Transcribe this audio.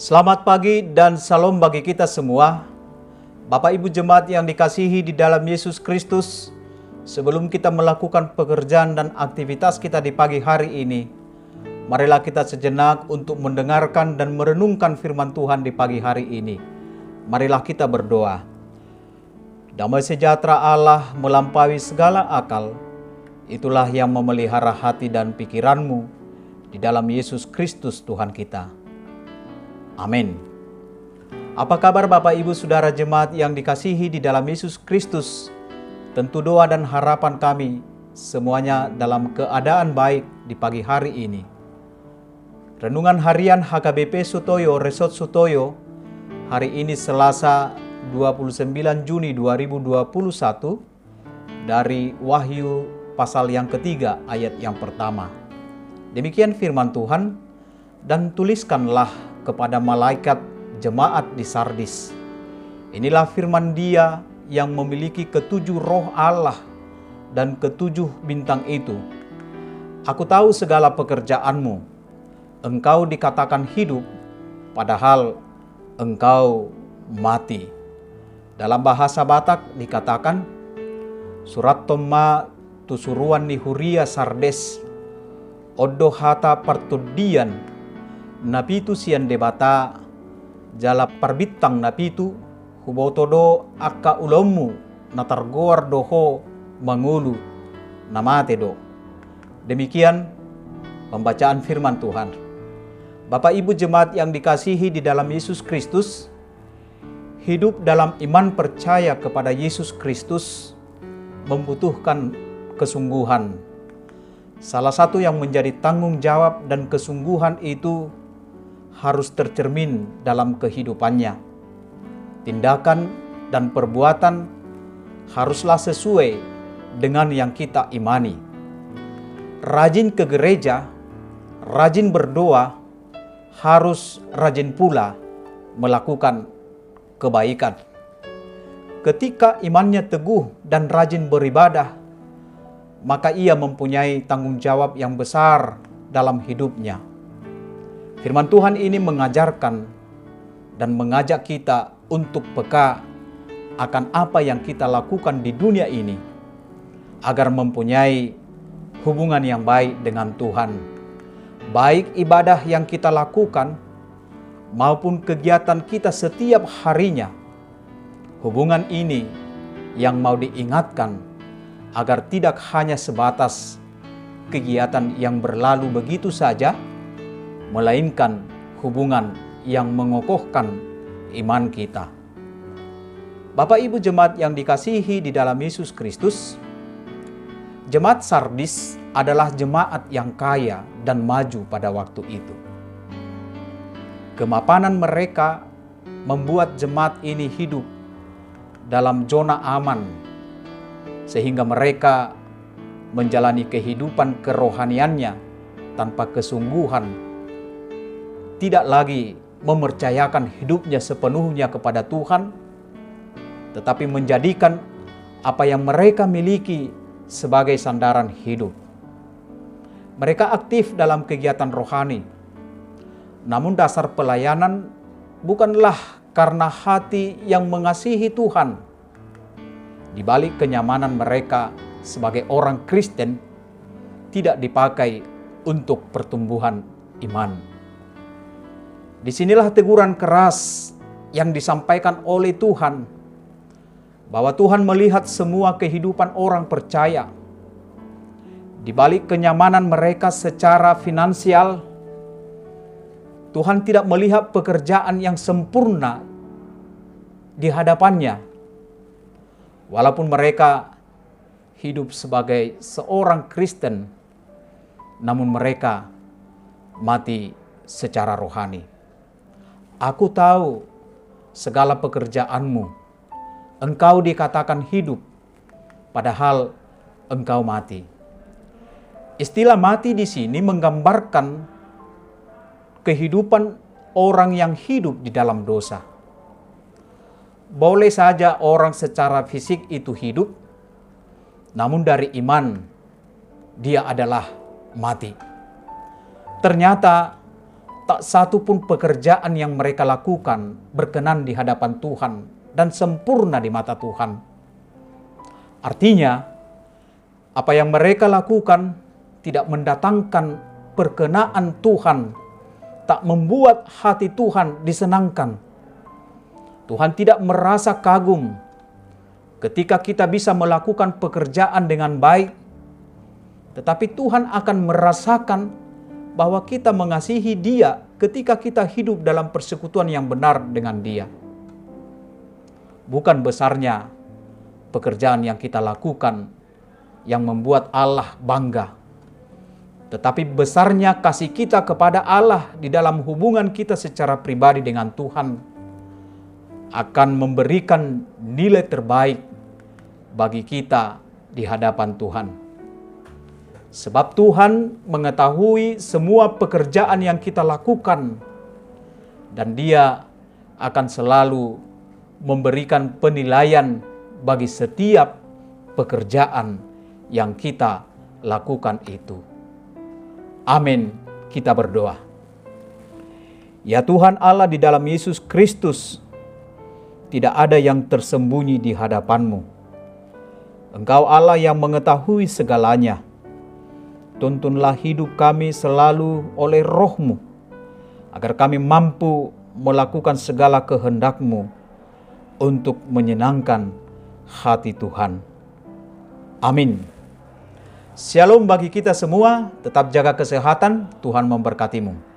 Selamat pagi dan salam bagi kita semua. Bapak Ibu jemaat yang dikasihi di dalam Yesus Kristus, sebelum kita melakukan pekerjaan dan aktivitas kita di pagi hari ini, marilah kita sejenak untuk mendengarkan dan merenungkan firman Tuhan di pagi hari ini. Marilah kita berdoa. Damai sejahtera Allah melampaui segala akal, itulah yang memelihara hati dan pikiranmu di dalam Yesus Kristus Tuhan kita. Amin. Apa kabar Bapak Ibu Saudara jemaat yang dikasihi di dalam Yesus Kristus? Tentu doa dan harapan kami semuanya dalam keadaan baik di pagi hari ini. Renungan harian HKBP Sutoyo Resort Sutoyo hari ini Selasa 29 Juni 2021 dari Wahyu pasal yang ketiga ayat yang pertama. Demikian firman Tuhan, dan tuliskanlah kepada malaikat jemaat di Sardis. Inilah firman Dia yang memiliki ketujuh roh Allah dan ketujuh bintang itu. Aku tahu segala pekerjaanmu. Engkau dikatakan hidup, padahal engkau mati. Dalam bahasa Batak dikatakan, Surat Toma tusuruan ni Huria Sardes, Odo hata partudian, napitu sian debata, jala parbitang napitu, hubotodo akka ulomu, natargoar doho mangulu, namate do. Demikian pembacaan firman Tuhan. Bapak Ibu jemaat yang dikasihi di dalam Yesus Kristus, hidup dalam iman percaya kepada Yesus Kristus membutuhkan kesungguhan. Salah satu yang menjadi tanggung jawab dan kesungguhan itu harus tercermin dalam kehidupannya. Tindakan dan perbuatan haruslah sesuai dengan yang kita imani. Rajin ke gereja, rajin berdoa, harus rajin pula melakukan kebaikan. Ketika imannya teguh dan rajin beribadah, maka ia mempunyai tanggung jawab yang besar dalam hidupnya. Firman Tuhan ini mengajarkan dan mengajak kita untuk peka akan apa yang kita lakukan di dunia ini, agar mempunyai hubungan yang baik dengan Tuhan. Baik ibadah yang kita lakukan maupun kegiatan kita setiap harinya. Hubungan ini yang mau diingatkan agar tidak hanya sebatas kegiatan yang berlalu begitu saja, melainkan hubungan yang mengokohkan iman kita. Bapak Ibu jemaat yang dikasihi di dalam Yesus Kristus, jemaat Sardis adalah jemaat yang kaya dan maju pada waktu itu. Kemapanan mereka membuat jemaat ini hidup dalam zona aman, sehingga mereka menjalani kehidupan kerohaniannya tanpa kesungguhan, tidak lagi mempercayakan hidupnya sepenuhnya kepada Tuhan, tetapi menjadikan apa yang mereka miliki sebagai sandaran hidup. Mereka aktif dalam kegiatan rohani, namun dasar pelayanan bukanlah karena hati yang mengasihi Tuhan. Di balik kenyamanan mereka sebagai orang Kristen tidak dipakai untuk pertumbuhan iman. Disinilah teguran keras yang disampaikan oleh Tuhan, bahwa Tuhan melihat semua kehidupan orang percaya. Di balik kenyamanan mereka secara finansial, Tuhan tidak melihat pekerjaan yang sempurna di hadapannya. Walaupun mereka hidup sebagai seorang Kristen, namun mereka mati secara rohani. Aku tahu segala pekerjaanmu. Engkau dikatakan hidup, padahal engkau mati. Istilah mati di sini menggambarkan kehidupan orang yang hidup di dalam dosa. Boleh saja orang secara fisik itu hidup, namun dari iman dia adalah mati. Ternyata tak satu pun pekerjaan yang mereka lakukan berkenan di hadapan Tuhan dan sempurna di mata Tuhan. Artinya, apa yang mereka lakukan tidak mendatangkan perkenaan Tuhan, tak membuat hati Tuhan disenangkan. Tuhan tidak merasa kagum ketika kita bisa melakukan pekerjaan dengan baik, tetapi Tuhan akan merasakan bahwa kita mengasihi Dia ketika kita hidup dalam persekutuan yang benar dengan Dia. Bukan besarnya pekerjaan yang kita lakukan yang membuat Allah bangga, tetapi besarnya kasih kita kepada Allah di dalam hubungan kita secara pribadi dengan Tuhan akan memberikan nilai terbaik bagi kita di hadapan Tuhan. Sebab Tuhan mengetahui semua pekerjaan yang kita lakukan, dan Dia akan selalu memberikan penilaian bagi setiap pekerjaan yang kita lakukan itu. Amin. Kita berdoa. Ya Tuhan Allah, di dalam Yesus Kristus tidak ada yang tersembunyi di hadapan-Mu. Engkau Allah yang mengetahui segalanya. Tuntunlah hidup kami selalu oleh Roh-Mu, agar kami mampu melakukan segala kehendak-Mu untuk menyenangkan hati Tuhan. Amin. Shalom bagi kita semua, tetap jaga kesehatan, Tuhan memberkatimu.